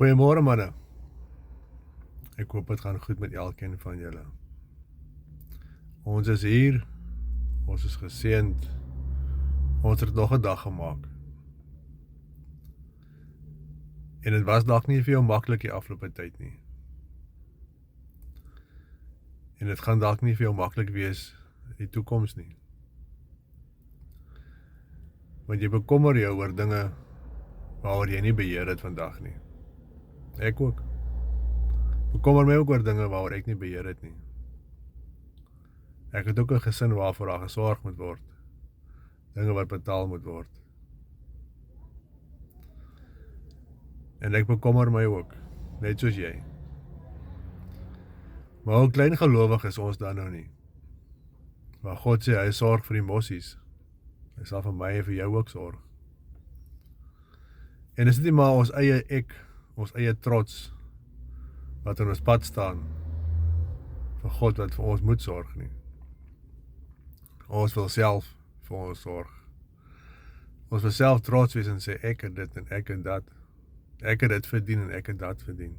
Goeiemôre manne. Ek hoop het gaan goed met elkeen van julle. Ons is hier, ons is geseënd, ons het nog 'n dag gemaak. En dit was dalk nie vir jou maklik die afgelope tyd nie. En dit gaan dalk nie vir jou maklik wees in die toekoms nie. Want jy bekommer jou oor dinge waaroor jy nie beheer het vandag nie. Ek ook. Bekommer my ook oor dinge waaroor ek nie beheer het nie. Ek het ook 'n gesin waarvoor daar gesorg moet word. Dinge wat betaal moet word. En ek bekommer my ook, net soos jy. Maar hoe klein gelowig is ons dan nou nie. Maar God sê hy sorg vir die mossies. Hy sal vir my en vir jou ook sorg. En is dit nie maar ons eie ek, ons eie trots, wat in ons pad staan, vir God wat vir ons moet sorg nie. Ons wil self vir ons sorg. Ons wil self trots wees en sê ek het dit en ek het dat. Ek het dit verdien en ek het dat verdien.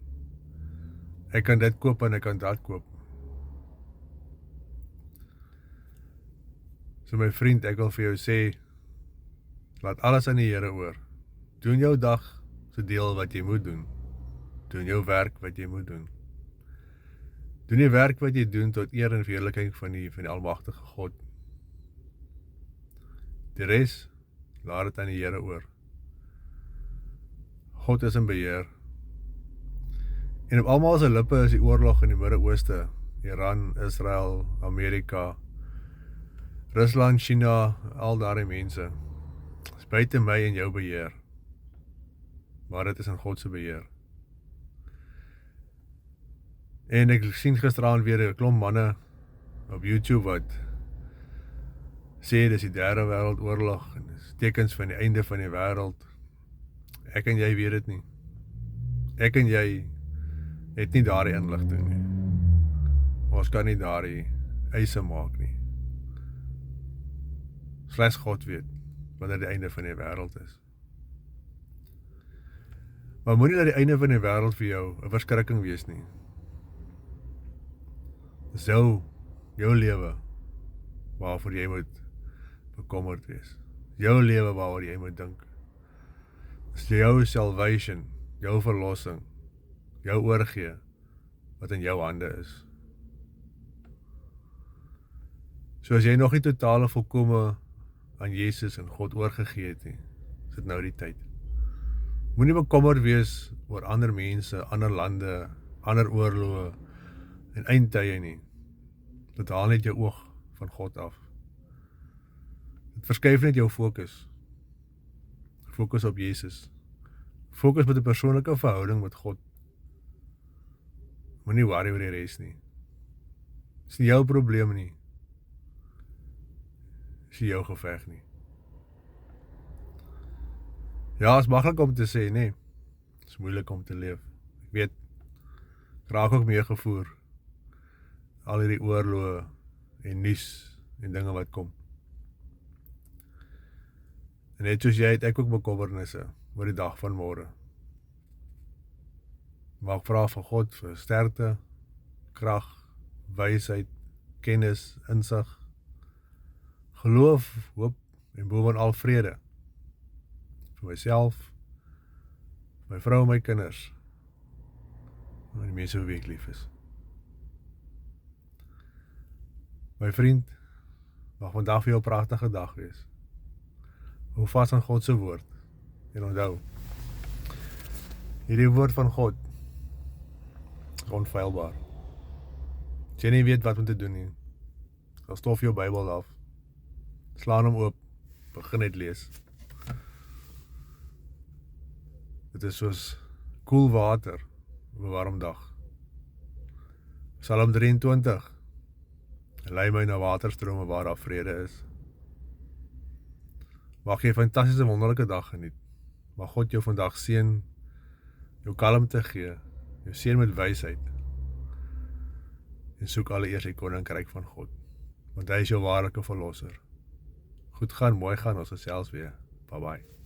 Ek kan dit koop en ek kan dat koop. So my vriend, ek wil vir jou sê, laat alles aan die Here oor. Doen jou dag se deel wat jy moet doen. Doen jou werk wat jy moet doen. Doen die werk wat jy doen tot eer en verheerliking van die almagtige God. Die res, laat dit aan die Here oor. God is in beheer. En op almal se lippe is die oorlog in die Midde-Ooste, Iran, Israel, Amerika, Rusland, China, al daardie mense. Dis buite my en jou beheer. Maar dit is in God se beheer. En ek sien gisteraan weer 'n klomp manne op YouTube wat sê dis die derde wêreldoorlog en dis tekens van die einde van die wêreld. Ek en jy weet dit nie. Ek en jy het nie daardie inligting nie. Ons kan nie daardie eise maak nie. Slegs God weet wanneer die einde van die wêreld is. Maar moenie dat die einde van die wêreld vir jou 'n verskrikking wees nie. Dis jou lewe waarvoor jy moet bekommerd wees. Jou lewe waaroor jy moet dink. Dis jou salvation, jou verlossing, jou oorgee wat in jou hande is. So as jy nog nie totale volkome aan Jesus en God oorgegee het nie, is dit nou die tyd. Moenie bekommerd wees oor ander mense, ander lande, ander oorloë en eindtye nie. Dit haal net jou oog van God af. Dit verskuif net jou fokus. Fokus op Jesus. Fokus met 'n persoonlike verhouding met God. Moenie worry oor die res nie. Dis nie jou probleem nie. Dis nie jou geveg nie. Ja, is maklik om te sê, nee. Is moeilik om te leef. Ek weet, ek raak ook meegevoer. Al hierdie oorloë en nuus en dinge wat kom. En net soos jy het ek ook bekommernisse oor die dag van môre. Maar ek vra vir God vir sterkte, krag, wysheid, kennis, insig, geloof, hoop en bovenal vrede. Vir myself, my vrou en my kinders, en die mense wie ek lief is. My vriend, mag vandag vir jou 'n pragtige dag wees. Hou vas aan God se woord. En onthou, hierdie woord van God is onfeilbaar. As jy nie weet wat om te doen nie, dan stof jou Bybel af. Slaan hom oop, begin net lees. Dit is soos koel water op 'n warm dag. Psalm 23. Lei my na waterstrome waar daar vrede is. Mag jy 'n fantastiese wonderlike dag geniet. Mag God jou vandag seën, jou kalmte gee, jou seën met wysheid. En soek alleeers die koninkryk van God, want hy is jou waarlike verlosser. Goed gaan, mooi gaan, ons gesels weer. Bye bye.